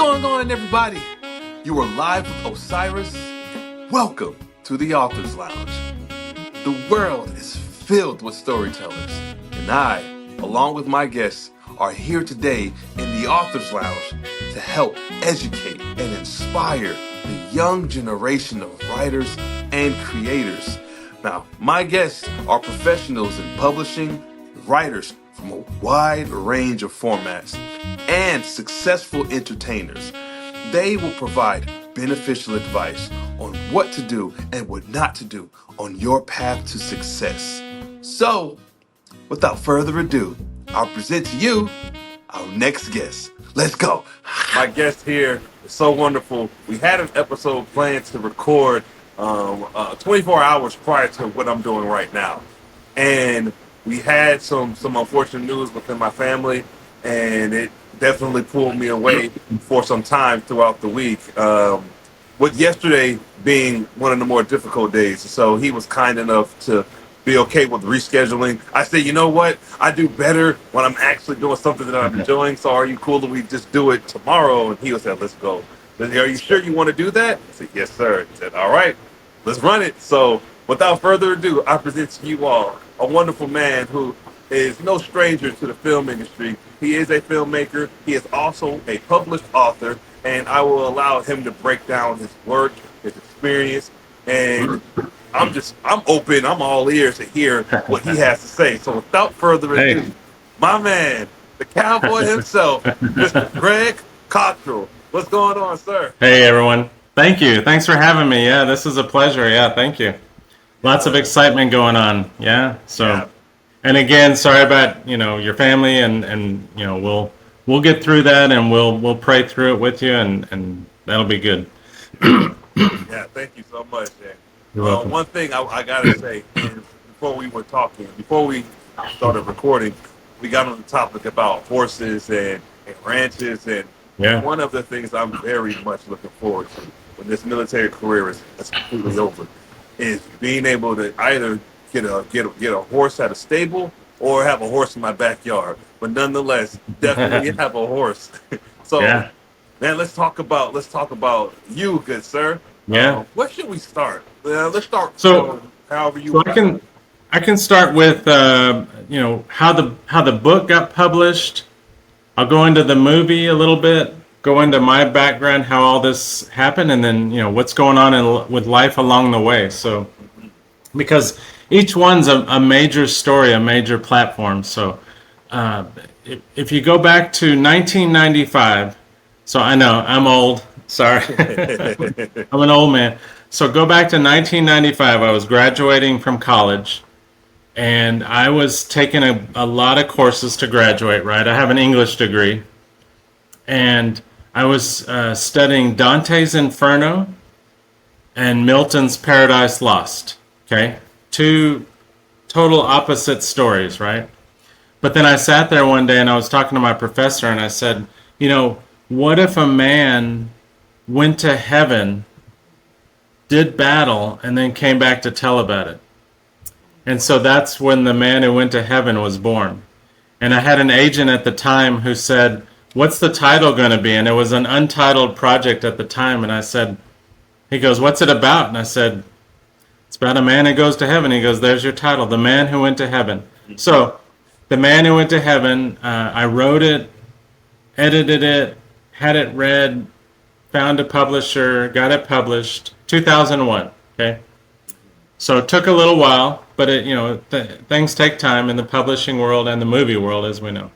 going on, everybody? You are live with Osiris. Welcome to the Author's Lounge. The world is filled with storytellers, and I, along with my guests, are here today in the Author's Lounge to help educate and inspire the young generation of writers and creators. Now, my guests are professionals in publishing, writers from a wide range of formats, and successful entertainers. They will provide beneficial advice on what to do and what not to do on your path to success. So, without further ado, I'll present to you our next guest. Let's go. My guest here is so wonderful. We had an episode planned to record 24 hours prior to what I'm doing right now. And we had some unfortunate news within my family, and it definitely pulled me away for some time throughout the week. With yesterday being one of the more difficult days, so he was kind enough to be okay with rescheduling. I said, you know what? I do better when I'm actually doing something that I'm enjoying. So are you cool that we just do it tomorrow? And he was said, let's go. Are you sure you want to do that? I said, yes, sir. He said, all right, let's run it. So without further ado, I present to you all a wonderful man who is no stranger to the film industry. He is a filmmaker. He is also a published author, and I will allow him to break down his work, his experience, and I'm open, I'm all ears to hear what he has to say. So without further ado, my man, the cowboy himself, Mr. Greg Cottrell. What's going on, sir? Hey, everyone. Thank you. Thanks for having me. Yeah, this is a pleasure. Yeah, thank you. Lots of excitement going on. Yeah. So, yeah. And again, sorry about, your family, and we'll get through that, and we'll pray through it with you, and that'll be good. Yeah, thank you so much, man. One thing I gotta say, before we started recording, we got on the topic about horses and ranches, and one of the things I'm very much looking forward to when this military career is completely over is being able to either get a horse at a stable or have a horse in my backyard. But nonetheless, definitely have a horse. So, man, let's talk about you, good sir. Yeah. Where should we start? Let's start. So, however you. So I can start with how the book got published. I'll go into the movie a little bit, go into my background, how all this happened, and then what's going on with life along the way. So, because each one's a major story, a major platform. So, if you go back to 1995, so I know I'm old. Sorry, I'm an old man. So go back to 1995. I was graduating from college, and I was taking a lot of courses to graduate, right? I have an English degree, and I was studying Dante's Inferno and Milton's Paradise Lost, okay? Two total opposite stories, right? But then I sat there one day, and I was talking to my professor, and I said, what if a man went to heaven, did battle, and then came back to tell about it? And so that's when The Man Who Went to Heaven was born. And I had an agent at the time who said, what's the title going to be? And it was an untitled project at the time. And I said, he goes, what's it about? And I said, it's about a man who goes to heaven. He goes, there's your title, The Man Who Went to Heaven. So The Man Who Went to Heaven, I wrote it, edited it, had it read, found a publisher, got it published, 2001, okay? So it took a little while, but things take time in the publishing world and the movie world, as we know.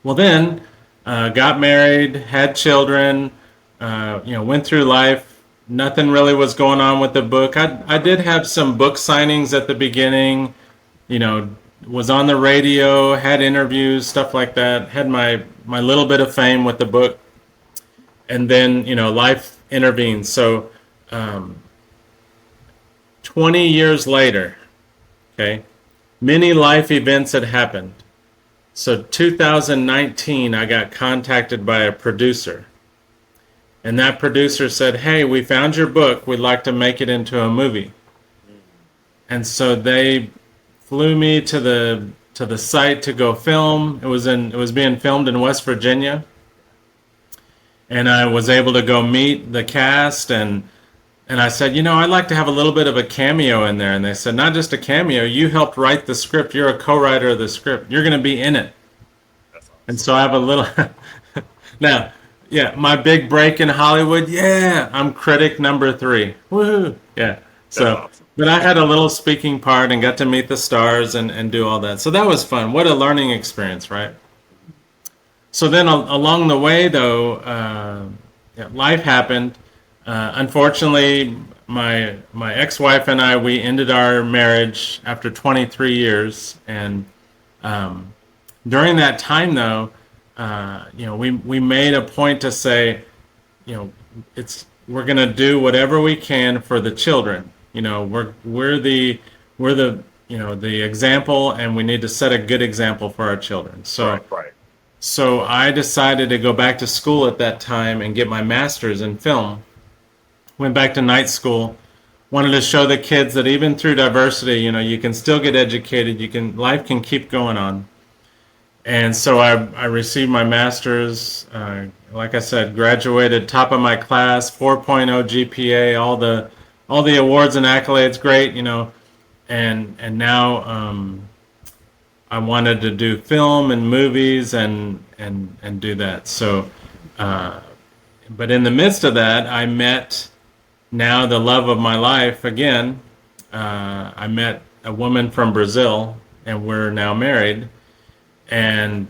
Well, then, got married, had children, went through life. Nothing really was going on with the book. I did have some book signings at the beginning, was on the radio, had interviews, stuff like that, had my little bit of fame with the book. And then, life intervenes. So, 20 years later, okay, many life events had happened. So 2019, I got contacted by a producer. And that producer said, hey, we found your book. We'd like to make it into a movie. And so they flew me to the site to go film. It was being filmed in West Virginia. and I was able to go meet the cast, and I said, I'd like to have a little bit of a cameo in there. And they said, not just a cameo, you helped write the script. You're a co-writer of the script. You're going to be in it. That's And awesome. so I have a little now, yeah, my big break in Hollywood. Yeah, I'm critic number 3. Woohoo! Yeah. That's So, awesome. but I had a little speaking part and got to meet the stars and do all that. So that was fun. What a learning experience, right? So then along the way, though, yeah, life happened. Unfortunately, my ex-wife and I, we ended our marriage after 23 years, and during that time, though, we made a point to say, we're going to do whatever we can for the children. We're the example, and we need to set a good example for our children. Right, So right. so I decided to go back to school at that time and get my master's in film. Went back to night school. Wanted to show the kids that even through diversity, you can still get educated. Life can keep going on. And so I received my master's. Like I said, graduated top of my class, 4.0 GPA, all the awards and accolades, great, and now I wanted to do film and movies and do that. So, but in the midst of that, I met now the love of my life again. I met a woman from Brazil, and we're now married. And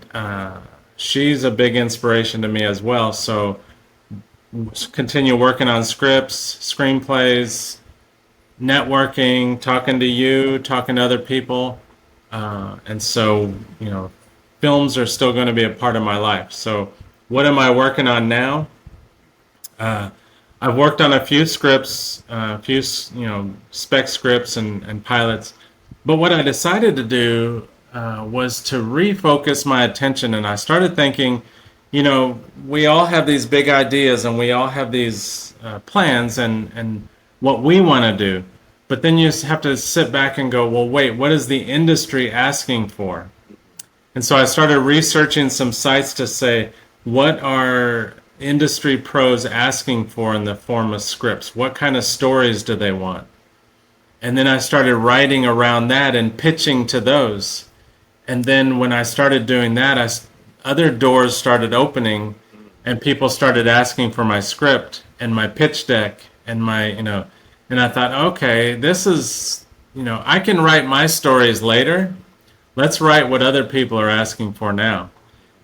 she's a big inspiration to me as well. So, continue working on scripts, screenplays, networking, talking to you, talking to other people. And so, films are still going to be a part of my life. So, what am I working on now? I've worked on a few scripts, a few, spec scripts and pilots. But what I decided to do was to refocus my attention. And I started thinking, we all have these big ideas and we all have these plans and what we want to do. But then you have to sit back and go, well, wait, what is the industry asking for? And so I started researching some sites to say, what are industry pros asking for in the form of scripts? What kind of stories do they want? And then I started writing around that and pitching to those. And then when I started doing that, other doors started opening, and people started asking for my script and my pitch deck and and I thought, okay, this is, I can write my stories later. Let's write what other people are asking for now.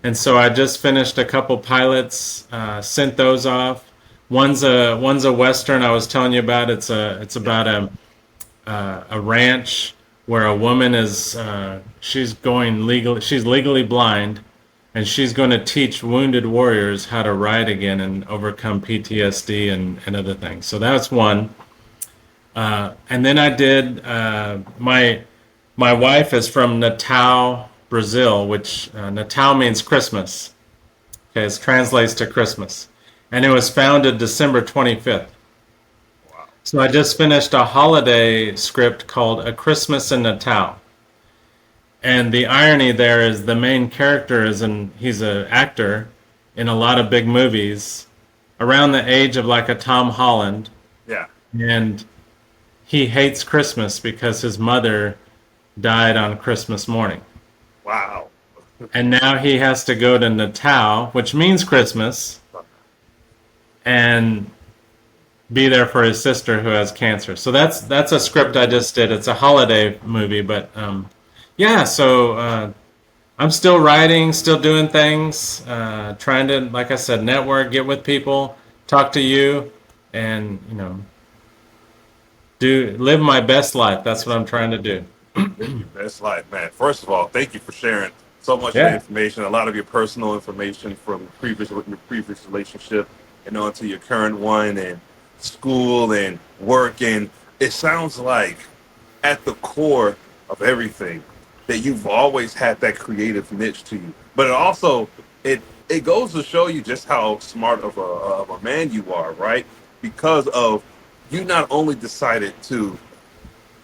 And so I just finished a couple pilots, sent those off. One's a Western I was telling you about. It's about a ranch where a woman is she's legally blind, and she's going to teach wounded warriors how to ride again and overcome PTSD and other things. So that's one. And then I did my wife is from Natal, Brazil, which Natal means Christmas. Okay, it translates to Christmas, and it was founded December 25th. Wow. So I just finished a holiday script called A Christmas in Natal. And the irony there is the main character he's an actor in a lot of big movies around the age of like a Tom Holland, Yeah. and he hates Christmas because his mother died on Christmas morning. Wow. And now he has to go to Natal, which means Christmas, and be there for his sister who has cancer. So that's a script I just did. It's a holiday movie, but yeah. So I'm still writing, still doing things, trying to, like I said, network, get with people, talk to you, and live my best life. That's what I'm trying to do. That's life, man. First of all, thank you for sharing so much of the Yeah. information, a lot of your personal information from your previous relationship and on to your current one, and school and work. And it sounds like at the core of everything that you've always had that creative niche to you. But it goes to show you just how smart of a man you are, right? Because of you not only decided to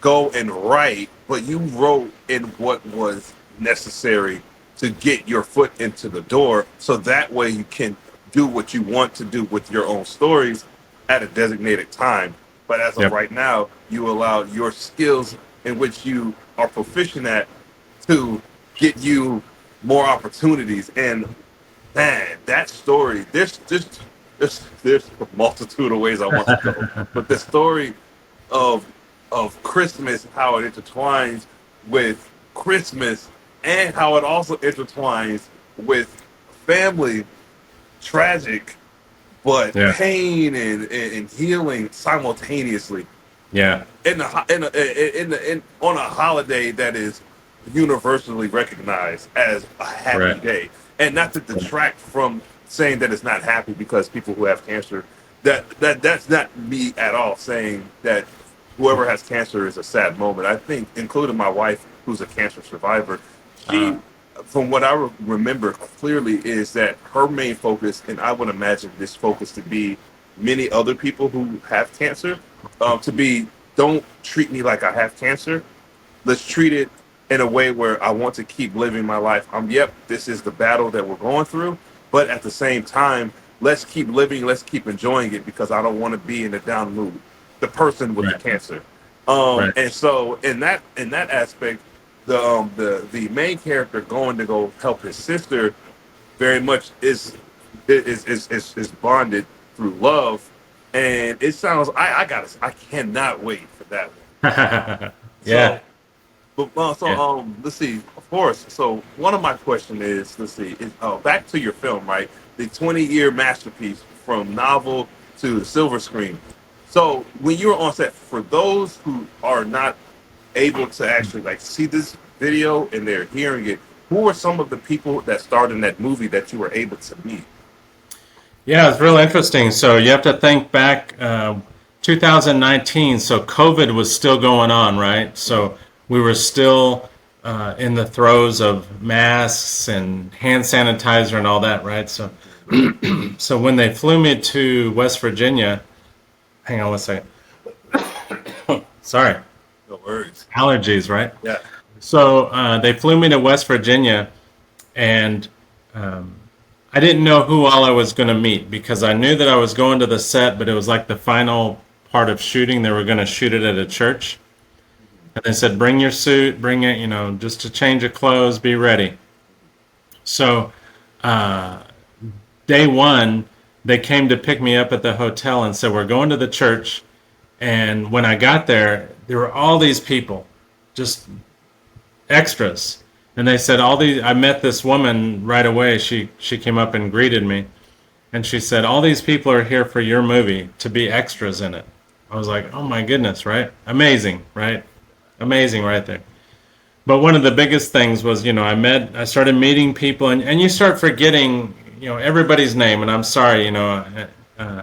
go and write, but you wrote in what was necessary to get your foot into the door, so that way you can do what you want to do with your own stories at a designated time. But as of Yep. right now, you allow your skills in which you are proficient at to get you more opportunities. And man, that story, there's a multitude of ways I want to go. But the story of Christmas, how it intertwines with Christmas, and how it also intertwines with family, tragic, but Yeah. pain and healing simultaneously Yeah. on a holiday that is universally recognized as a happy Right. day, and not to detract from saying that it's not happy, because people who have cancer, that's not me at all saying that whoever has cancer is a sad moment. I think, including my wife, who's a cancer survivor, Uh, she, from what I remember clearly, is that her main focus, and I would imagine this focus to be many other people who have cancer, to be, don't treat me like I have cancer. Let's treat it in a way where I want to keep living my life. Yep, this is the battle that we're going through, but at the same time, let's keep living, let's keep enjoying it, because I don't want to be in a down mood. The person with the right. cancer, Right. and so in that aspect, the main character going to go help his sister very much is bonded through love, and it sounds, I cannot wait for that one. So, Yeah. but Yeah. let's see. Of course. So one of my question is, let's see, back to your film, right? The 20-year masterpiece from novel to the silver screen. So when you were on set, for those who are not able to actually like see this video and they're hearing it, who are some of the people that starred in that movie that you were able to meet? Yeah, it's real interesting. So you have to think back, 2019. So COVID was still going on, right? So we were still in the throes of masks and hand sanitizer and all that, right? So, so when they flew me to West Virginia, hang on one second. Sorry, No worries. allergies, right? Yeah. So they flew me to West Virginia, and I didn't know who all I was going to meet, because I knew that I was going to the set, but it was like the final part of shooting. They were going to shoot it at a church. And they said, bring your suit, bring it, just to change your clothes, be ready. So day one, they came to pick me up at the hotel and said, we're going to the church. And when I got there were all these people, just extras. And they said I met this woman right away. She came up and greeted me, and she said, all these people are here for your movie to be extras in it. I was like, oh my goodness, right? Amazing, right? Amazing right there. But one of the biggest things was, I started meeting people, and you start forgetting, everybody's name. And I'm sorry,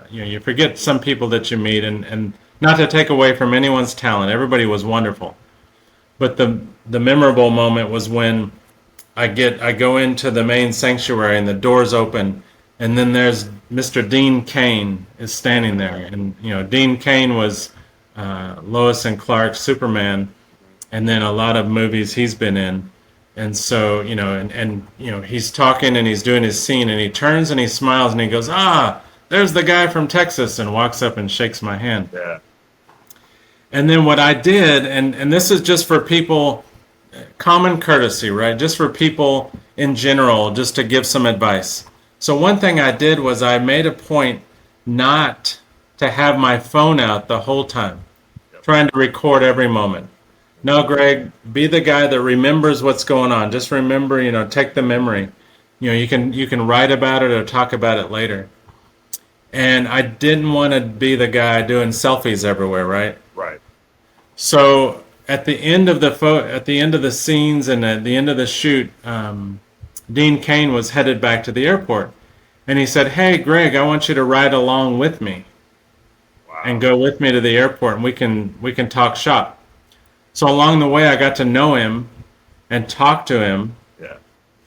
you forget some people that you meet, and not to take away from anyone's talent. Everybody was wonderful. But the memorable moment was when I go into the main sanctuary and the doors open, and then there's Mr. Dean Cain is standing there, and Dean Cain was Lois and Clark, Superman, and then a lot of movies he's been in. And so he's talking and he's doing his scene, and he turns and he smiles and he goes, there's the guy from Texas, and walks up and shakes my hand. Yeah. And then what I did, and this is just for people, common courtesy, right? Just for people in general, just to give some advice. So one thing I did was I made a point not to have my phone out the whole time, trying to record every moment. No, Greg, be the guy that remembers what's going on. Just remember, take the memory. You can write about it or talk about it later. And I didn't want to be the guy doing selfies everywhere, right? Right. So at the end of the scenes and at the end of the shoot, Dean Cain was headed back to the airport, and he said, "Hey, Greg, I want you to ride along with me and go with me to the airport, and we can talk shop." So along the way, I got to know him and talk to him, Yeah.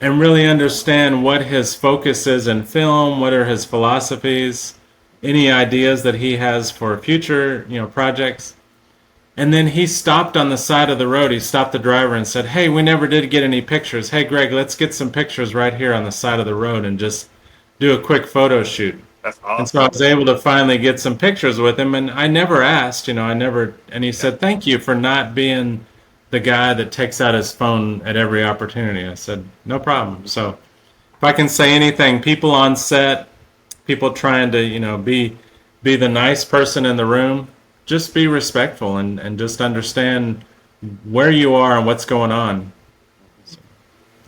and really understand what his focus is in film, what are his philosophies, any ideas that he has for future, projects. And then he stopped on the side of the road. He stopped the driver and said, "Hey, we never did get any pictures. Hey, Greg, let's get some pictures right here on the side of the road and just do a quick photo shoot. That's And so I awesome. was able to finally get some pictures with him, and I never asked, I never, and he Yeah. said, "Thank you for not being the guy that takes out his phone at every opportunity." I said, "No problem." So if I can say anything, people on set, people trying to, be the nice person in the room, just be respectful and just understand where you are and what's going on. Yeah.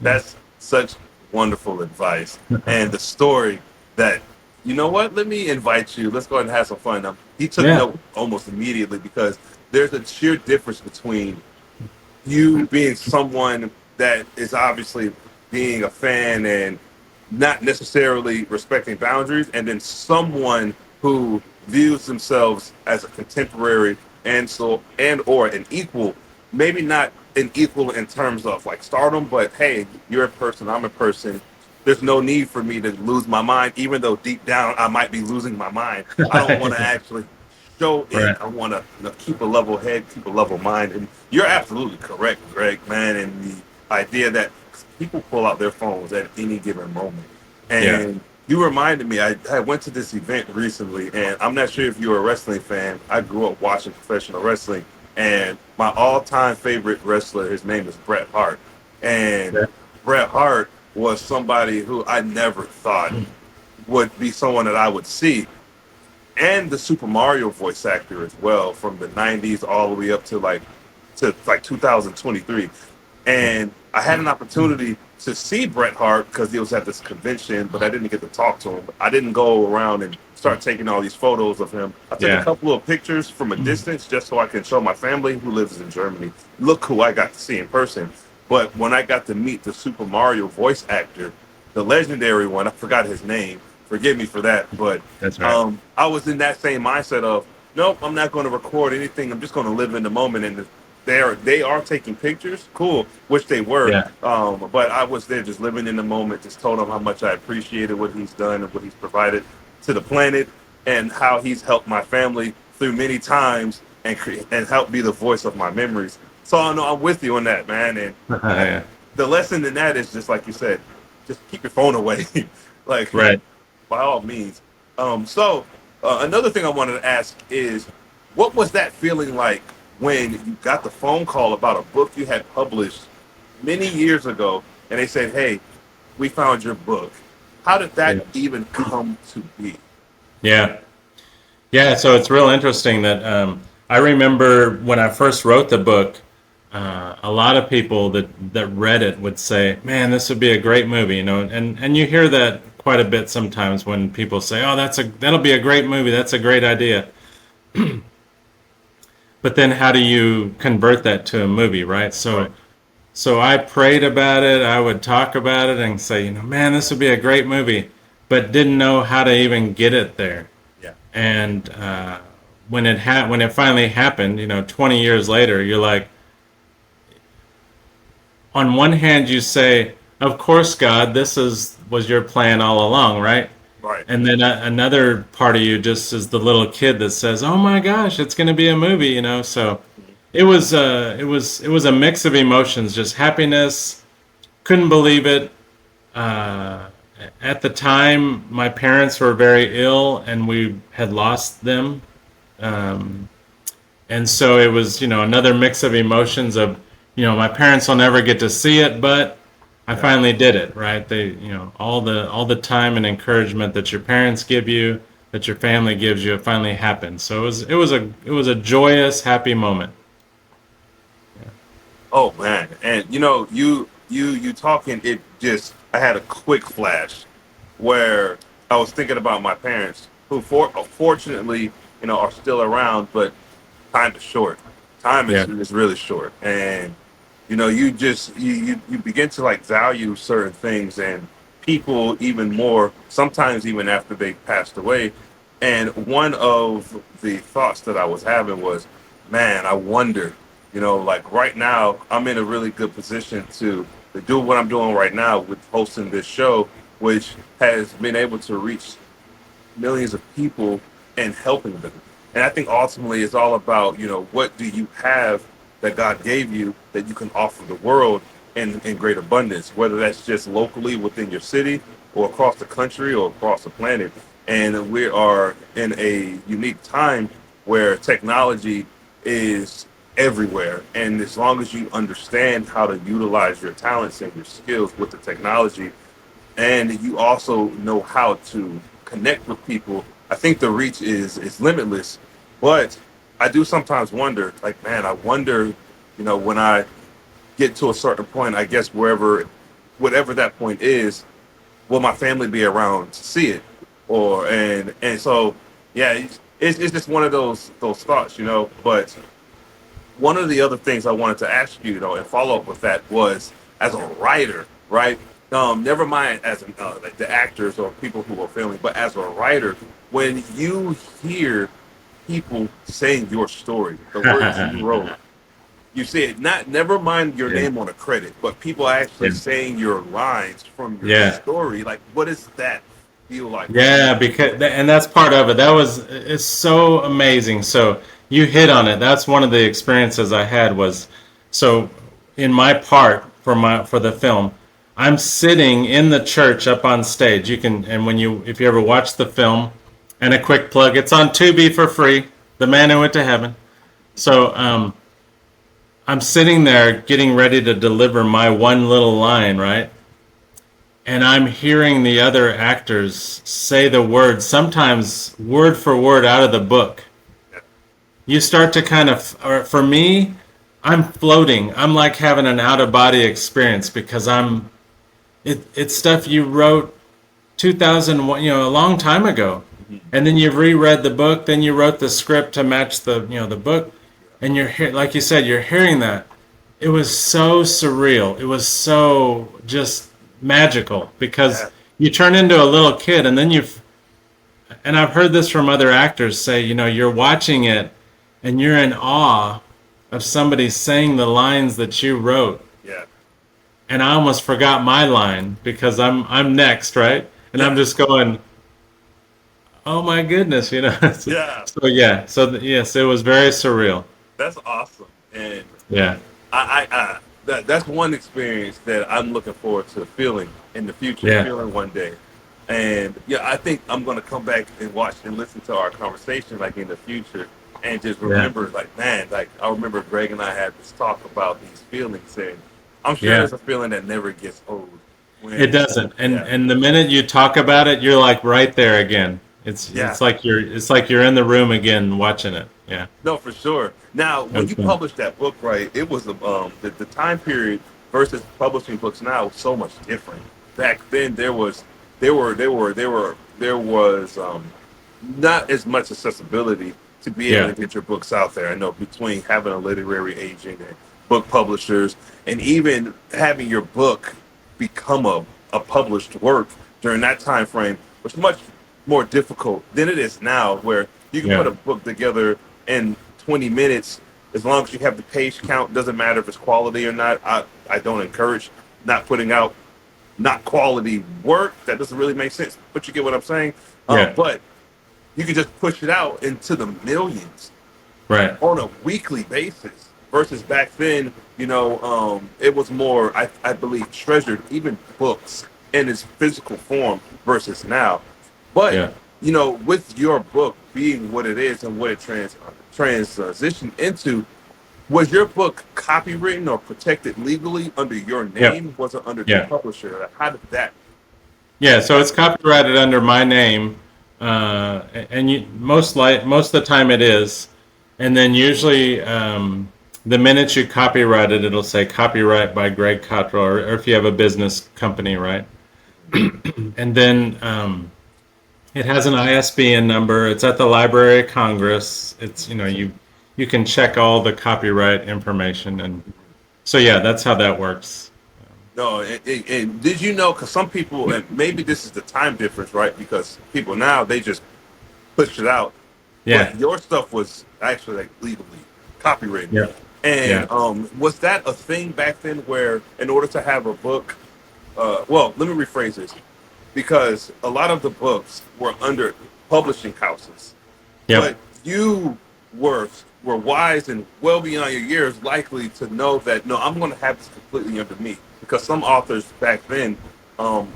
That's such wonderful advice. And the story that, you know what? Let me invite you. Let's go ahead and have some fun. He took Yeah. note almost immediately because there's a sheer difference between you being someone that is obviously being a fan and not necessarily respecting boundaries, and then someone who views themselves as a contemporary and or an equal, maybe not an equal in terms of like stardom, but hey, you're a person, I'm a person. There's no need for me to lose my mind, even though deep down I might be losing my mind. I don't want to actually show it. Right. I want to keep a level head, keep a level mind. And you're absolutely correct, Greg, man. And the idea that people pull out their phones at any given moment. Yeah. And you reminded me, I went to this event recently, and I'm not sure if you're a wrestling fan. I grew up watching professional wrestling, and my all-time favorite wrestler, his name is Bret Hart. And Yeah. Bret Hart was somebody who I never thought would be someone that I would see, and the Super Mario voice actor as well, from the '90s all the way up to like 2023. And I had an opportunity to see Bret Hart because he was at this convention, but I didn't get to talk to him. I didn't go around and start taking all these photos of him. I took a Yeah. couple of pictures from a distance just so I can show my family who lives in Germany, look who I got to see in person. But when I got to meet the Super Mario voice actor, the legendary one, I forgot his name. Forgive me for that, but That's right. I was in that same mindset of, nope, I'm not going to record anything. I'm just going to live in the moment. And they are taking pictures, cool, which they were. Yeah. But I was there just living in the moment, just told him how much I appreciated what he's done and what he's provided to the planet, and how he's helped my family through many times and helped be the voice of my memories. So I know I'm with you on that, man. And Yeah. the lesson in that is just like you said, just keep your phone away, like Right. by all means. Another thing I wanted to ask is, what was that feeling like when you got the phone call about a book you had published many years ago, and they said, "Hey, we found your book." How did that Yeah. even come to be? Yeah. Yeah. So it's real interesting that I remember when I first wrote the book, a lot of people that read it would say, "Man, this would be a great movie," and you hear that quite a bit sometimes when people say, "Oh, that'll be a great movie. That's a great idea." But then how do you convert that to a movie, right? Right. So I prayed about it. I would talk about it and say, man, this would be a great movie, but didn't know how to even get it there. Yeah. And when it finally happened, 20 years later, you're like, on one hand, you say, "Of course, God, was your plan all along, right?" Right. And then another part of you just is the little kid that says, "Oh my gosh, it's going to be a movie." So it was a mix of emotions, just happiness, couldn't believe it. Uh, at the time, my parents were very ill, and we had lost them, um, and so it was another mix of emotions of my parents will never get to see it, but I Yeah. finally did it, right? They, all the time and encouragement that your parents give you, that your family gives you, it finally happened. So it was a joyous, happy moment. Oh man, and you talking, it just, I had a quick flash where I was thinking about my parents, who fortunately are still around, but time is short. Time is Yeah, is really short, and you just you begin to like value certain things and people even more. Sometimes even after they passed away. And one of the thoughts that I was having was, man, I wonder, like right now, I'm in a really good position to do what I'm doing right now with hosting this show, which has been able to reach millions of people and helping them. And I think ultimately it's all about, what do you have that God gave you that you can offer the world in great abundance, whether that's just locally within your city or across the country or across the planet. And we are in a unique time where technology is everywhere. And as long as you understand how to utilize your talents and your skills with the technology, and you also know how to connect with people, I think the reach is limitless. But I do sometimes wonder, like, man, I wonder, when I get to a certain point, I guess whatever that point is, will my family be around to see it? And so, yeah, it's just one of those thoughts, But one of the other things I wanted to ask you, and follow up with that was, as a writer, right? Never mind as like the actors or people who are filming, but as a writer, when you hear people saying your story, the words you wrote, you say it, not never mind your Yeah. name on a credit, but people actually Yeah. saying your lines from your Yeah. story. Like, what does that feel like for you? Yeah, and that's part of it. It's so amazing. So you hit on it. That's one of the experiences I had was, so in my part for the film, I'm sitting in the church up on stage. You can, and if you ever watch the film, and a quick plug, it's on Tubi for free. The Man Who Went to Heaven. So I'm sitting there getting ready to deliver my one little line, right? And I'm hearing the other actors say the words, sometimes word for word out of the book. You start to kind of, or for me, I'm floating. I'm like having an out of body experience because it's stuff you wrote 2001, a long time ago. And then you've reread the book, then you wrote the script to match the book. And like you said, you're hearing that. It was so surreal. It was so just magical because Yeah, you turn into a little kid and then and I've heard this from other actors say, you're watching it and you're in awe of somebody saying the lines that you wrote. yeah, And I almost forgot my line because I'm next, right? And I'm yeah, just going, oh my goodness. so, yeah. so yeah, yes, it was very surreal. That's awesome. And Yeah. that's one experience that I'm looking forward to feeling in the future, Yeah. feeling one day. And yeah, I think I'm gonna come back and watch and listen to our conversation like in the future and just Yeah. remember, like, man, like I remember Greg and I had this talk about these feelings, and I'm sure Yeah. it's a feeling that never gets old. It When doesn't. And yeah, and the minute you talk about it, you're like right there again. It's yeah, it's like you're in the room again watching it. Yeah. no, for sure. Now, It when was you fun. published that book, right, it was the time period versus publishing books now was so much different. Back then, there was not as much accessibility to be able to Yeah. get your books out there. I know between having a literary agent and book publishers, and even having your book become a published work during that time frame was much more difficult than it is now, where you can put Yeah. a book together in 20 minutes as long as you have the page count. Doesn't matter if it's quality or not. I don't encourage not putting out not quality work. That doesn't really make sense, but you get what I'm saying. Yeah. But you can just push it out into the millions Right. on a weekly basis versus back then, it was more, I believe, treasured, even books in its physical form versus now. But, Yeah. with your book being what it is and what it transitioned into, was your book copywritten or protected legally under your Yep. name? Was it under the Yeah. publisher? How did that Yeah. So it's happen? copyrighted under my name, and most of the time it is, and then usually the minute you copyright it, it'll say copyright by Greg Cottrell, or if you have a business company, right? And then it has an ISBN number. It's at the Library of Congress. It's you can check all the copyright information, and so yeah, that's how that works. No, and did you know? Because some people, and maybe this is the time difference, right? Because people now they just push it out, Yeah, but your stuff was actually like legally copywritten. yeah, And yeah, was that a thing back then, where in order to have a book, well, let me rephrase this, because a lot of the books were under publishing houses, yep, but you were were wise and well beyond your years, likely to know that no, I'm going to have this completely under me, because some authors back then, um,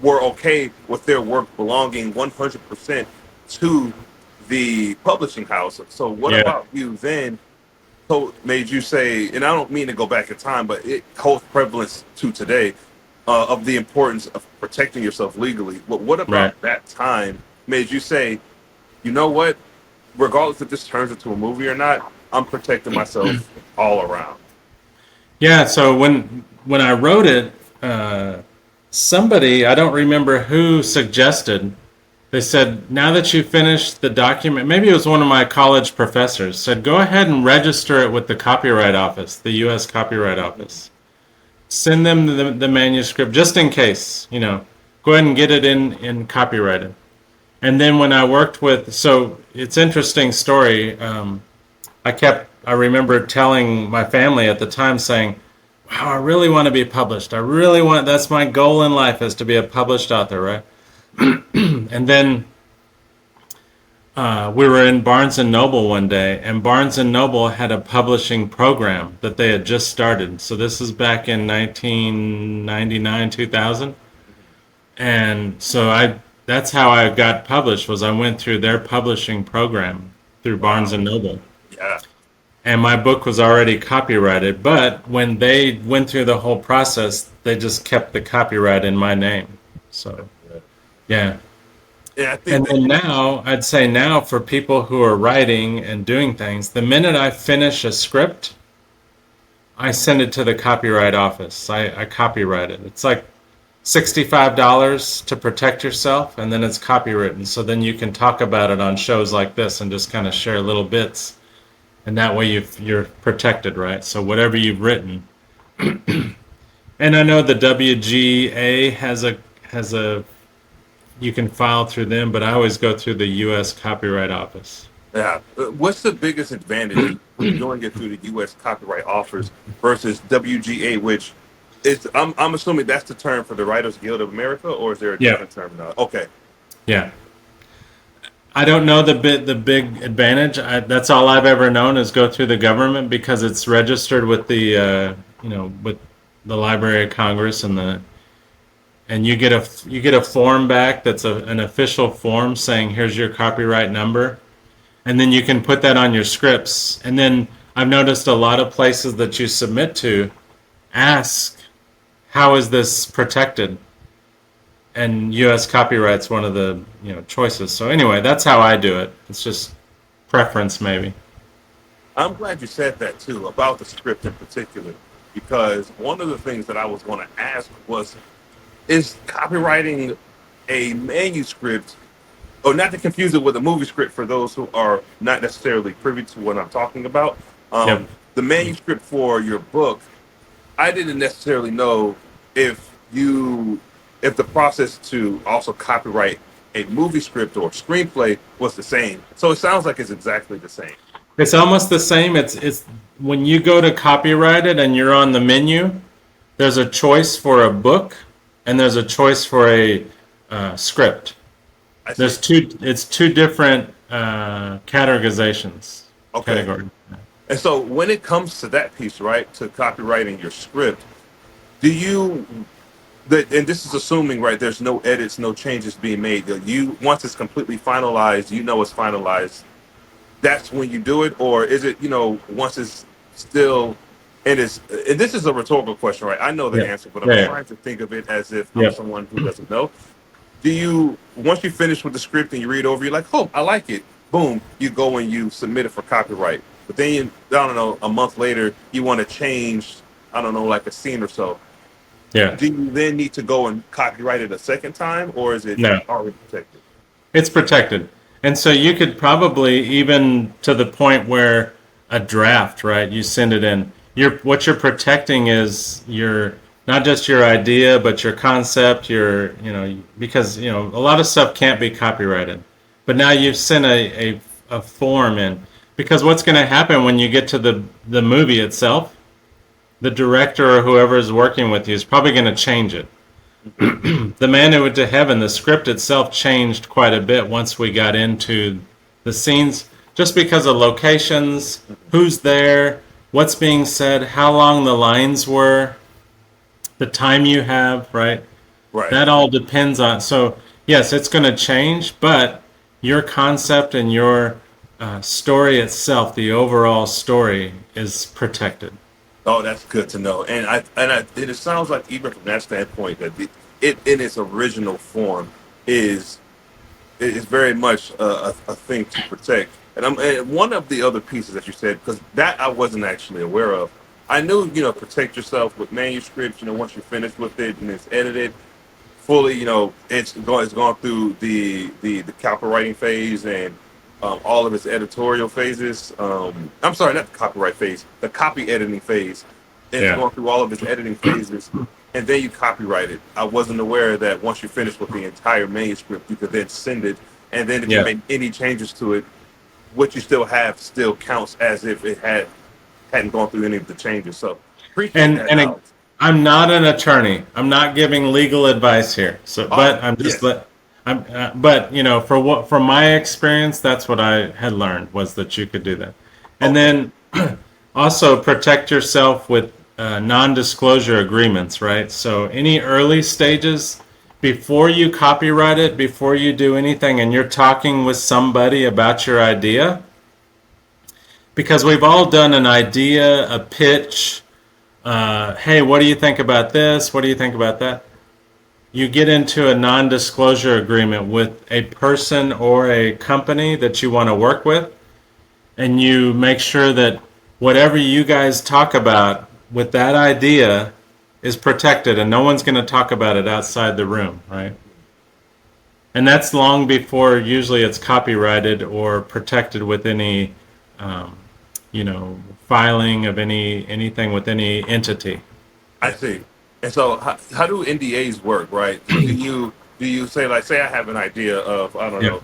were okay with their work belonging 100% to the publishing house. So what Yeah. about you then made you say, and I don't mean to go back in time, but it holds prevalence to today, of the importance of protecting yourself legally. But what Right. about that time made you say, you know what, regardless if this turns into a movie or not, I'm protecting myself all around. Yeah. So when I wrote it, somebody, I don't remember who, suggested. They said, now that you finished the document, maybe it was one of my college professors, said, go ahead and register it with the Copyright Office, the U.S. Copyright Office. Send them the manuscript just in case, go ahead and get it in copyrighted. And then when I worked with, so it's interesting story. I remember telling my family at the time, saying, wow, I really want to be published. That's my goal in life, is to be a published author, right? And then we were in Barnes and Noble one day, and Barnes and Noble had a publishing program that they had just started. So this is back in 1999, 2000. And so that's how I got published, was I went through their publishing program through Barnes and Noble. Yeah. And my book was already copyrighted, but when they went through the whole process, they just kept the copyright in my name. So, yeah. Yeah, I think And then now, I'd say now, for people who are writing and doing things, the minute I finish a script, I send it to the copyright office. I copyright it. It's like $65 to protect yourself, and then it's copywritten. So then you can talk about it on shows like this and just kind of share little bits. And that way you're protected, right? So whatever you've written. And I know the WGA has a you can file through them, but I always go through the U.S. Copyright Office. yeah. What's the biggest advantage when doing it through the U.S. Copyright Office versus WGA, which is, I'm assuming that's the term for the Writers Guild of America, or is there a Yeah. different term now? Okay. Yeah. I don't know the big advantage. That's all I've ever known, is go through the government, because it's registered with the with the Library of Congress, and you get a form back that's an official form saying, here's your copyright number, and then you can put that on your scripts. And then I've noticed a lot of places that you submit to ask, how is this protected? And U.S. copyright's one of the choices. So anyway, that's how I do it. It's just preference, maybe. I'm glad you said that too, about the script in particular, because one of the things that I was going to ask was, is copywriting a manuscript, or not to confuse it with a movie script for those who are not necessarily privy to what I'm talking about. Yep. The manuscript for your book, I didn't necessarily know if the process to also copyright a movie script or screenplay was the same. So it sounds like it's exactly the same. It's almost the same. It's when you go to copyright it and you're on the menu, there's a choice for a book and there's a choice for a script. I see. There's two different categorizations. Okay. Category. And so when it comes to that piece, right, to copywriting your script, do you, and this is assuming, right, there's no edits, no changes being made. Once it's completely finalized, it's finalized, that's when you do it? Or is it, once it's still, and this is a rhetorical question, right? I know the Yeah. answer, but I'm Yeah. trying to think of it as if Yeah. I'm someone who doesn't know. Once you finish with the script and you read over, you're like, oh, I like it. Boom, you go and you submit it for copyright. But then, I don't know, a month later, you want to change, I don't know, like a scene or so. Yeah. Do you then need to go and copyright it a second time, or is it No. already protected? It's protected. And so you could probably, even to the point where a draft, right, you send it in. What you're protecting is not just your idea, but your concept, because a lot of stuff can't be copyrighted. But now you've sent a form in, because what's going to happen when you get to the movie itself, the director or whoever is working with you is probably going to change it. The Man Who Went to Heaven, the script itself changed quite a bit once we got into the scenes, just because of locations, who's there, what's being said, how long the lines were, the time you have, right? Right. That all depends on, so yes, it's going to change, but your concept and your story itself, the overall story, is protected. Oh, that's good to know. And it sounds like even from that standpoint that it in its original form is is very much a thing to protect. And one of the other pieces that you said, because that I wasn't actually aware of. I knew, protect yourself with manuscripts. Once you're finished with it and it's edited fully, it's gone through the copywriting phase and all of its editorial phases. I'm sorry, not the copyright phase, the copy editing phase. It's Yeah. gone through all of its editing phases, and then you copyright it. I wasn't aware that once you finish with the entire manuscript, you could then send it, and then if you Yeah. make any changes to it, what you still have still counts as if it hadn't gone through any of the changes. So appreciate And that and knowledge. I'm not an attorney. I'm not giving legal advice here. So, Oh but I'm just yes, let. But for what from my experience, that's what I had learned was that you could do that, and okay, then also protect yourself with non-disclosure agreements, right? So any early stages before you copyright it, before you do anything, and you're talking with somebody about your idea, because we've all done an idea, a pitch. Hey, what do you think about this? What do you think about that? You get into a non-disclosure agreement with a person or a company that you want to work with, and you make sure that whatever you guys talk about with that idea is protected and no one's going to talk about it outside the room, right? And that's long before usually it's copyrighted or protected with any, um, filing of anything with any entity. I see. And so, how do NDAs work, right? So, do you say like, say I have an idea of, I don't Yeah, know,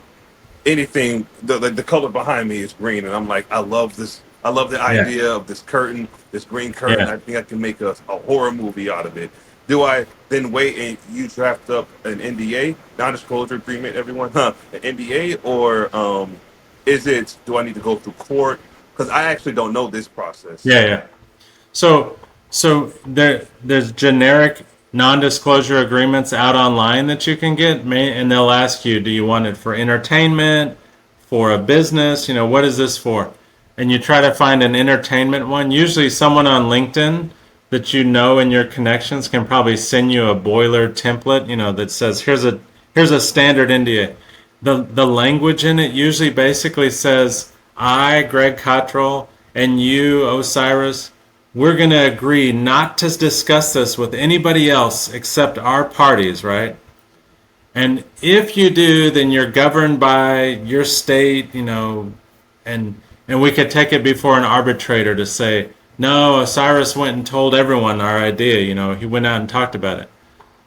anything, the color behind me is green, and I'm like, I love this. I love the yeah, idea of this curtain, this green curtain. yeah. I think I can make a horror movie out of it. Do I then wait and you draft up an NDA, non-disclosure agreement, everyone, an NDA, or is it? Do I need to go through court? Because I actually don't know this process. Yeah, yeah. So there's generic non-disclosure agreements out online that you can get, and they'll ask you, do you want it for entertainment, for a business? What is this for? And you try to find an entertainment one. Usually, someone on LinkedIn that you know in your connections can probably send you a boiler template, that says here's a standard NDA. The language in it usually basically says, I, Greg Cottrell, and you, Osiris, we're going to agree not to discuss this with anybody else except our parties, right? And if you do, then you're governed by your state, and we could take it before an arbitrator to say, no, Osiris went and told everyone our idea, he went out and talked about it.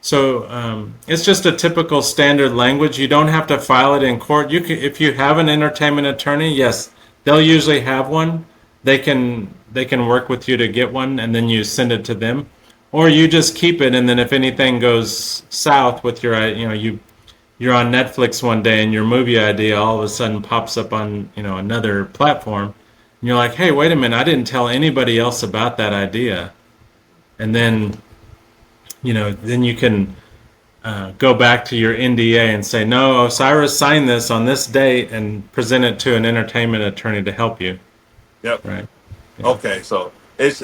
So it's just a typical standard language. You don't have to file it in court. If you have an entertainment attorney, yes, they'll usually have one. They can work with you to get one, and then you send it to them, or you just keep it. And then if anything goes south with your, you're on Netflix one day and your movie idea all of a sudden pops up on another platform, and you're like, hey, wait a minute, I didn't tell anybody else about that idea, and then you can go back to your NDA and say, no, Osiris signed this on this date and present it to an entertainment attorney to help you. Yep. Right. Yeah. Okay, so it's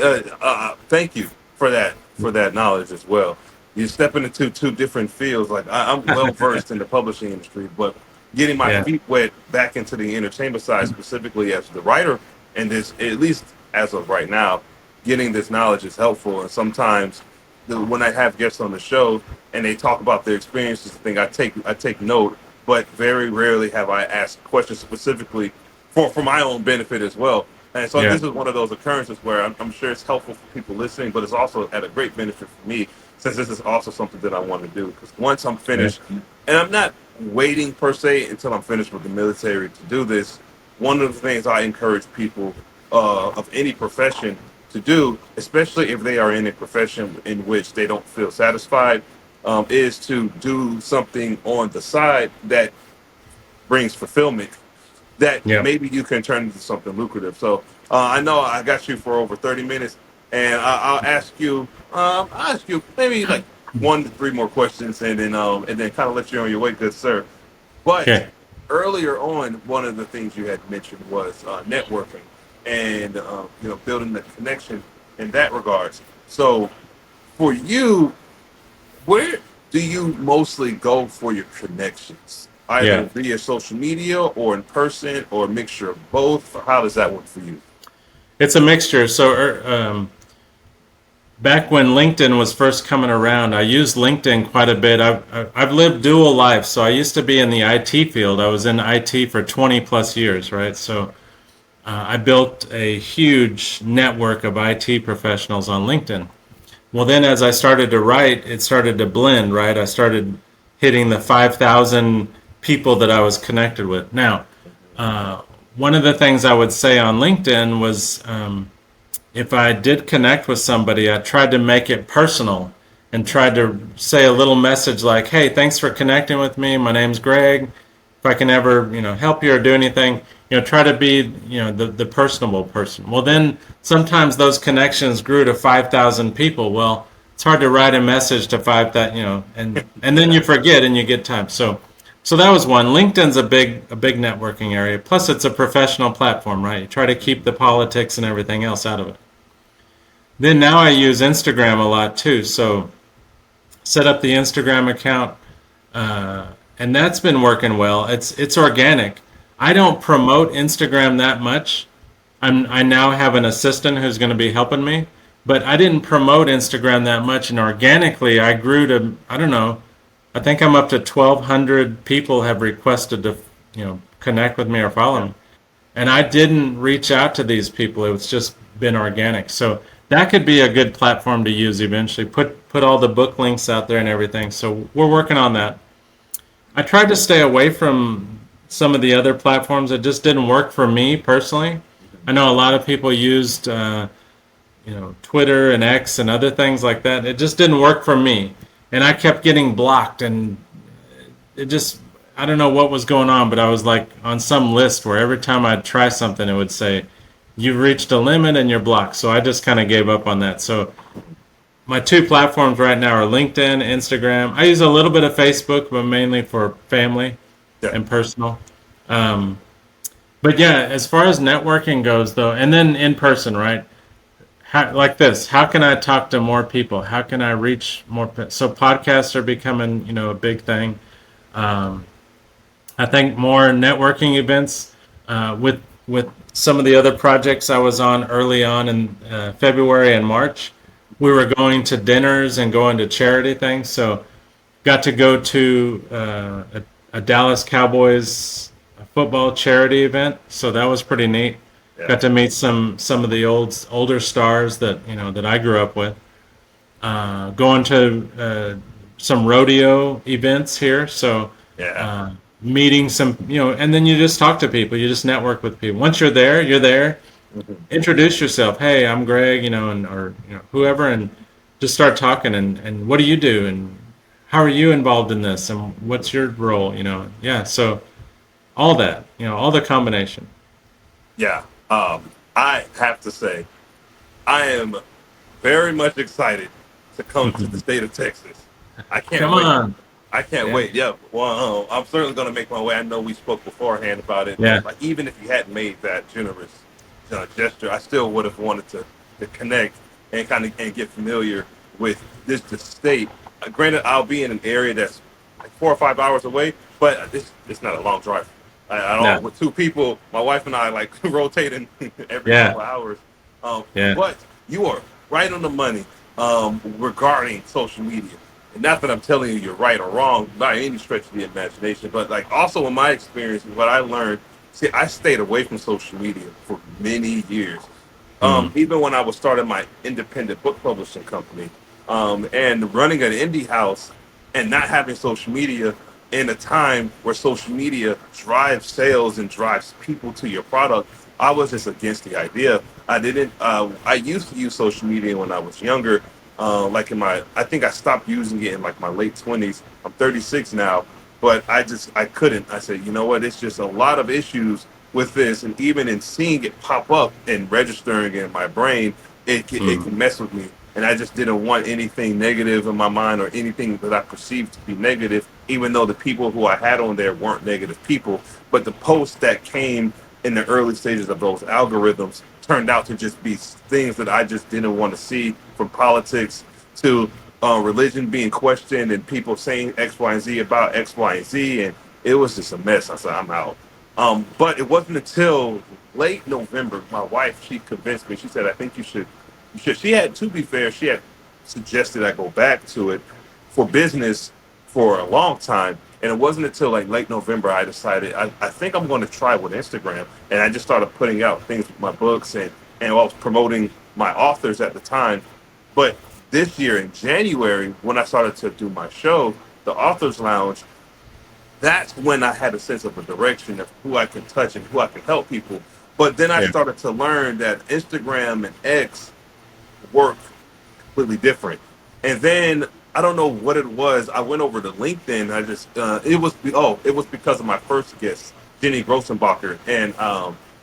thank you for that knowledge as well. You're stepping into two different fields. Like I'm well versed in the publishing industry, but getting my Yeah. feet wet back into the entertainment side, specifically as the writer, and this at least as of right now, getting this knowledge is helpful. And sometimes when I have guests on the show and they talk about their experiences, I take note, but very rarely have I asked questions specifically for my own benefit as well. And so Yeah. this is one of those occurrences where I'm sure it's helpful for people listening, but it's also at a great benefit for me since this is also something that I want to do. Because once I'm Yeah. finished, and I'm not waiting per se until I'm finished with the military to do this, one of the things I encourage people of any profession to do, especially if they are in a profession in which they don't feel satisfied, is to do something on the side that brings fulfillment that Yeah. maybe you can turn into something lucrative. So I know I got you for over 30 minutes, and I'll ask you maybe like one to three more questions, and then kind of let you on your way, good sir. But Okay. earlier on, one of the things you had mentioned was networking and building the connection in that regards. So for you, where do you mostly go for your connections? Either Yeah. via social media or in person or a mixture of both? Or how does that work for you? It's a mixture. So back when LinkedIn was first coming around, I used LinkedIn quite a bit. I've lived dual life. So I used to be in the IT field. I was in IT for 20 plus years, right? So I built a huge network of IT professionals on LinkedIn. Well, then as I started to write, it started to blend, right? I started hitting the 5,000 people that I was connected with. Now, uh, one of the things I would say on LinkedIn was if I did connect with somebody, I tried to make it personal and tried to say a little message like, "Hey, thanks for connecting with me. My name's Greg. If I can ever, help you or do anything, try to be, the personable person." Well, then sometimes those connections grew to 5,000 people. Well, it's hard to write a message to 5,000, and then you Yeah. forget and you get time. So that was one. LinkedIn's a big networking area. Plus, it's a professional platform, right? You try to keep the politics and everything else out of it. Then now I use Instagram a lot too. So set up the Instagram account, and that's been working well. It's organic. I don't promote Instagram that much. I now have an assistant who's going to be helping me, but I didn't promote Instagram that much, and organically I grew to, I don't know, I think I'm up to 1,200 people have requested to connect with me or follow Yeah. me, and I didn't reach out to these people. It's just been organic. So that could be a good platform to use eventually. Put all the book links out there and everything. So we're working on that. I tried to stay away from some of the other platforms. It just didn't work for me personally. I know a lot of people used, Twitter and X and other things like that. It just didn't work for me, and I kept getting blocked, and it just, I don't know what was going on, but I was like on some list where every time I'd try something, it would say, "You've reached a limit and you're blocked." So I just kind of gave up on that. So my two platforms right now are LinkedIn, Instagram. I use a little bit of Facebook, but mainly for family Yeah. and personal. Um, but yeah, as far as networking goes, though, and then in person, right? Like this, how can I talk to more people? How can I reach more? So podcasts are becoming, a big thing. Um, I think more networking events with some of the other projects I was on early on in February and March. We were going to dinners and going to charity things. So got to go to a Dallas Cowboys football charity event. So that was pretty neat. Yeah. Got to meet some of the older stars that I grew up with. Going to some rodeo events here. So Yeah. uh, meeting some, and then you just talk to people. You just network with people. Once you're there, you're there. Mhm. Introduce yourself. Hey, I'm Greg, and or whoever, and just start talking. And what do you do? And how are you involved in this? And what's your role? Yeah. So all that, all the combination. Yeah. I have to say, I am very much excited to come to the state of Texas. I can't Come wait. on. I can't Yeah. wait. Yeah. Well, I'm certainly going to make my way. I know we spoke beforehand about it, Yeah. but like even if you hadn't made that generous gesture, I still would have wanted to connect and kind of and get familiar with the state. Granted, I'll be in an area that's like 4 or 5 hours away, but it's not a long drive at all. No. With two people, my wife and I like rotating every couple Yeah. of hours. Yeah. But you are right on the money regarding social media. And not that I'm telling you you're right or wrong by any stretch of the imagination, but like also in my experience, what I learned, see, I stayed away from social media for many years. Mm. Even when I was starting my independent book publishing company, and running an indie house and not having social media in a time where social media drives sales and drives people to your product, I was just against the idea. I didn't. I used to use social media when I was younger. Like in my, I think I stopped using it in like my late 20s. I'm 36 now, but I couldn't. I said, you know what? It's just a lot of issues with this, and even in seeing it pop up and registering in my brain, it Mm. can mess with me. and I just didn't want anything negative in my mind or anything that I perceived to be negative, even though the people who I had on there weren't negative people. But the posts that came in the early stages of those algorithms turned out to just be things that I just didn't want to see, from politics to religion being questioned and people saying X, Y, and Z about X, Y, and Z. And it was just a mess. I said, I'm out. But it wasn't until late November, my wife, she convinced me. She said, I think you should. She had, to be fair, she had suggested I go back to it for business for a long time. And it wasn't until like late November I decided I think I'm going to try with Instagram. And I just started putting out things with my books, and I was promoting my authors at the time. But this year in January, when I started to do my show, the Authors Lounge, that's when I had a sense of a direction of who I can touch and who I can help people. But then I Yeah. started to learn that Instagram and X work completely different. And then I don't know what it was. I went over to LinkedIn. I just it was because of my first guest, Jenny Grossenbacher, and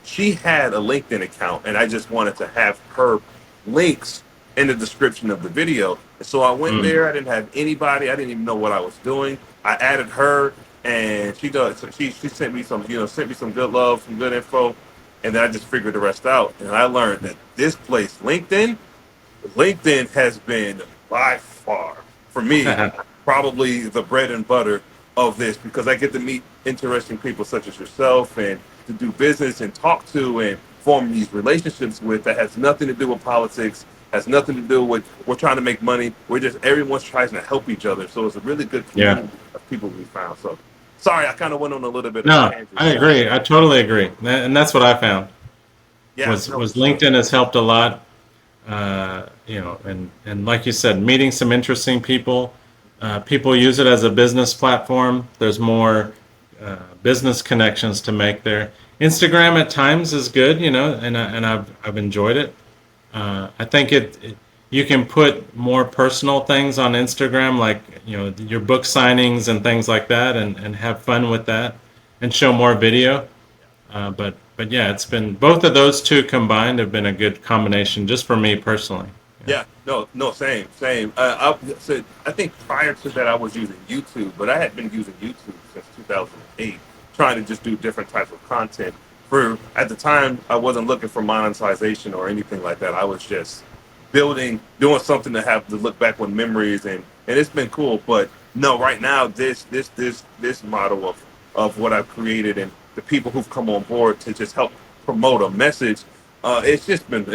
she had a LinkedIn account, and I just wanted to have her links in the description of the video. And so I went Mm. there. I didn't have anybody. I didn't even know what I was doing. I added her, and she does. So she sent me some, sent me some good love, some good info, and then I just figured the rest out. And I learned that this place, LinkedIn has been by far, for me, probably the bread and butter of this, because I get to meet interesting people such as yourself, and to do business and talk to and form these relationships with, that has nothing to do with politics, has nothing to do with we're trying to make money. We're just, everyone's trying to help each other. So it's a really good Yeah. community of people we found. So sorry, I kind of went on a little bit of a No, tangent. I agree. I totally agree. And that's what I found Yeah, was no, was for sure. LinkedIn has helped a lot. And like you said, meeting some interesting people. People use it as a business platform. There's more business connections to make there. Instagram at times is good, and I've enjoyed it. I think you can put more personal things on Instagram, like your book signings and things like that, and have fun with that, and show more video. But yeah, it's been both of those two combined have been a good combination just for me personally. Yeah. Yeah, no, no, same, same. I think prior to that I was using YouTube, but I had been using YouTube since 2008, trying to just do different types of content. For at the time, I wasn't looking for monetization or anything like that. I was just doing something to have to look back with memories, and it's been cool. But no, right now this model of what I've created and the people who've come on board to just help promote a message, it's just been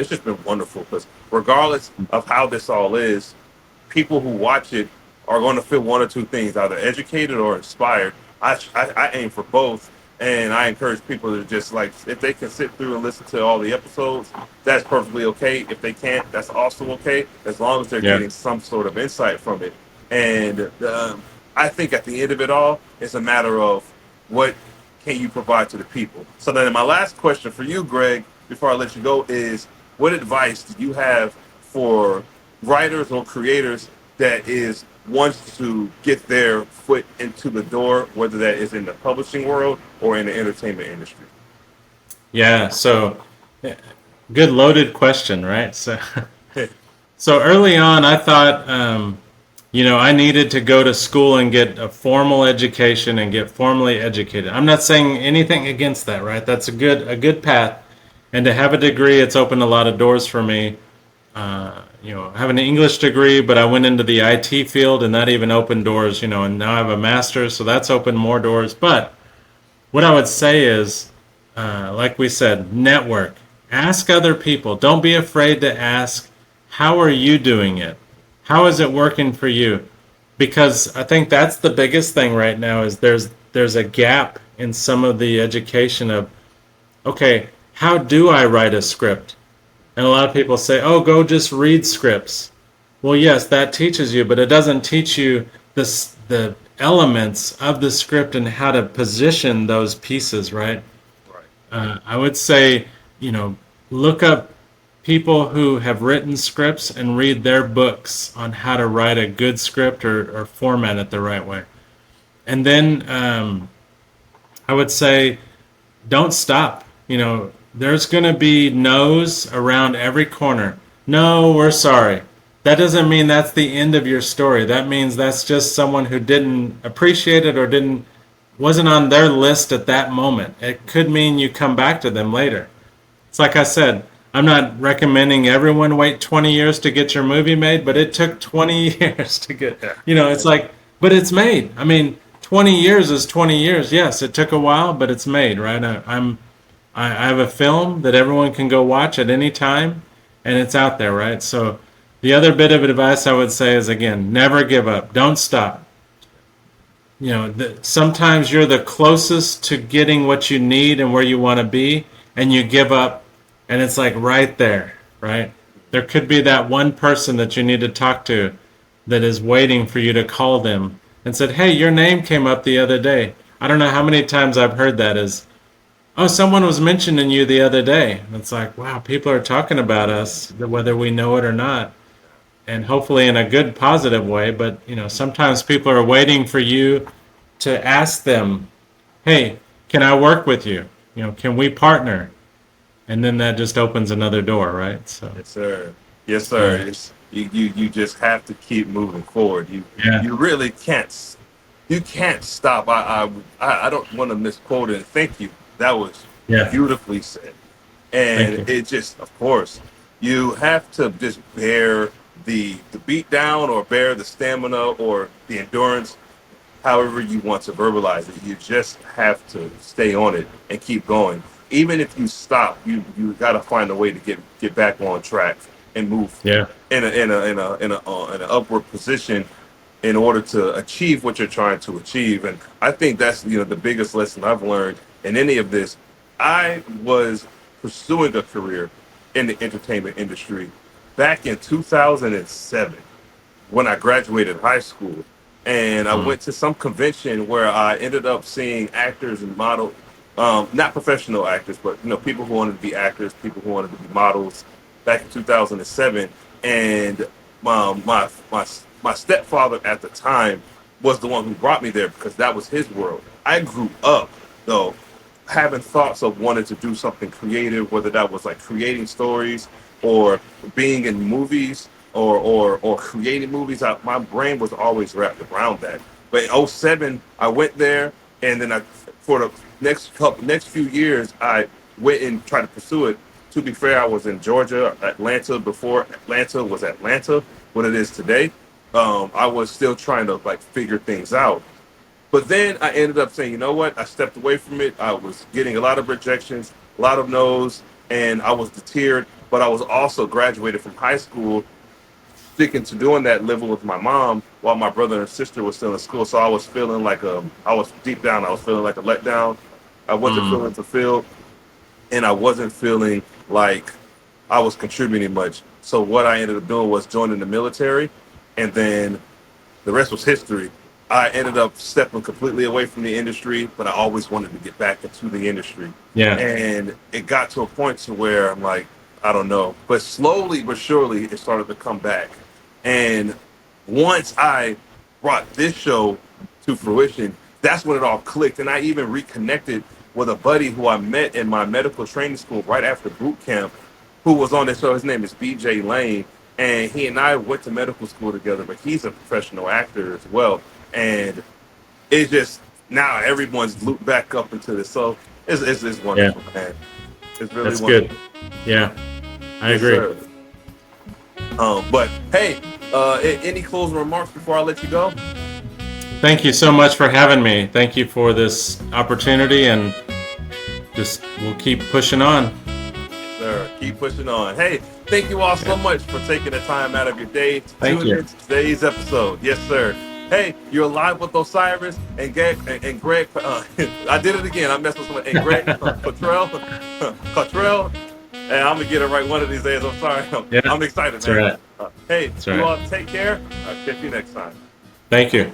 wonderful, because regardless of how this all is, people who watch it are going to feel one or two things, either educated or inspired. I aim for both, and I encourage people to just, like, if they can sit through and listen to all the episodes, that's perfectly okay. If they can't, that's also okay, as long as they're Yeah. getting some sort of insight from it. And I think at the end of it all, it's a matter of what can you provide to the people. So then my last question for you, Greg, before I let you go, is what advice do you have for writers or creators that is wants to get their foot into the door, whether that is in the publishing world or in the entertainment industry? Yeah. So good loaded question, right? So early on, I thought, I needed to go to school and get a formal education and get formally educated. I'm not saying anything against that, right? That's a good path. And to have a degree, it's opened a lot of doors for me. I have an English degree, but I went into the IT field, and that even opened doors, and now I have a master's, so that's opened more doors. But what I would say is, like we said, network. Ask other people. Don't be afraid to ask, how are you doing it? How is it working for you? Because I think that's the biggest thing right now is there's a gap in some of the education of, okay, how do I write a script? And a lot of people say, oh, go just read scripts. Well, yes, that teaches you, but it doesn't teach you the elements of the script and how to position those pieces, right? Right. I would say, look up people who have written scripts and read their books on how to write a good script or format it the right way. And then I would say, don't stop. There's going to be no's around every corner. No, we're sorry. that doesn't mean that's the end of your story. That means that's just someone who didn't appreciate it or wasn't on their list at that moment. It could mean you come back to them later. It's like I said, I'm not recommending everyone wait 20 years to get your movie made, but it took 20 years to get, it's like, but it's made. I mean, 20 years is 20 years. Yes, it took a while, but it's made, right? I have a film that everyone can go watch at any time, and it's out there, right? So the other bit of advice I would say is, again, never give up. Don't stop. Sometimes you're the closest to getting what you need and where you want to be, and you give up, and it's like right there, right? There could be that one person that you need to talk to that is waiting for you to call them and said, hey, your name came up the other day. I don't know how many times I've heard that is, oh, someone was mentioning you the other day. It's like, wow, people are talking about us, whether we know it or not. And hopefully in a good, positive way. But, sometimes people are waiting for you to ask them, hey, can I work with you? Can we partner? And then that just opens another door, right? So. Yes, sir. Yes, sir. You just have to keep moving forward. You really can't. You can't stop. I don't want to misquote it. Thank you. That was beautifully said. And it just, of course, you have to just bear the beat down or bear the stamina or the endurance, however you want to verbalize it. You just have to stay on it and keep going. Even if you stop, you got to find a way to get back on track and move in an upward position in order to achieve what you're trying to achieve. And I think that's the biggest lesson I've learned in any of this. I was pursuing a career in the entertainment industry back in 2007 when I graduated high school. And I went to some convention where I ended up seeing actors and models, not professional actors, but people who wanted to be actors, people who wanted to be models back in 2007. And my stepfather at the time was the one who brought me there because that was his world. I grew up, though, having thoughts of wanting to do something creative, whether that was like creating stories or being in movies or creating movies. My brain was always wrapped around that. But in '07, I went there, and then for the next few years, I went and tried to pursue it. To be fair, I was in Georgia, Atlanta, before Atlanta was Atlanta, what it is today. I was still trying to figure things out. But then I ended up saying, you know what? I stepped away from it. I was getting a lot of rejections, a lot of no's, and I was deterred. But I was also graduated from high school, sticking to doing that, living with my mom while my brother and sister were still in school. So I was feeling I was deep down, I was feeling like a letdown. I wasn't feeling fulfilled, and I wasn't feeling like I was contributing much. So what I ended up doing was joining the military, and then the rest was history. I ended up stepping completely away from the industry, but I always wanted to get back into the industry. Yeah. And it got to a point to where I'm like, I don't know. But slowly but surely, it started to come back. And once I brought this show to fruition, that's when it all clicked. And I even reconnected with a buddy who I met in my medical training school right after boot camp, who was on this show. His name is BJ Lane. And he and I went to medical school together, but he's a professional actor as well. And it's just now everyone's looped back up into this. So it's wonderful, man. It's really That's wonderful. good. Yeah, I agree. Sir. But hey, any closing remarks before I let you go? Thank you so much for having me. Thank you for this opportunity, and we'll keep pushing on. Yes, sir. Keep pushing on. Hey, thank you all so much for taking the time out of your day to tune into today's episode. Yes, sir. Hey, you're live with Osiris and Greg. I did it again. I messed with someone. And Greg Cottrell. And I'm gonna get it right one of these days. I'm sorry. I'm excited, man. Right. Hey, you all take care. I'll catch you next time. Thank you.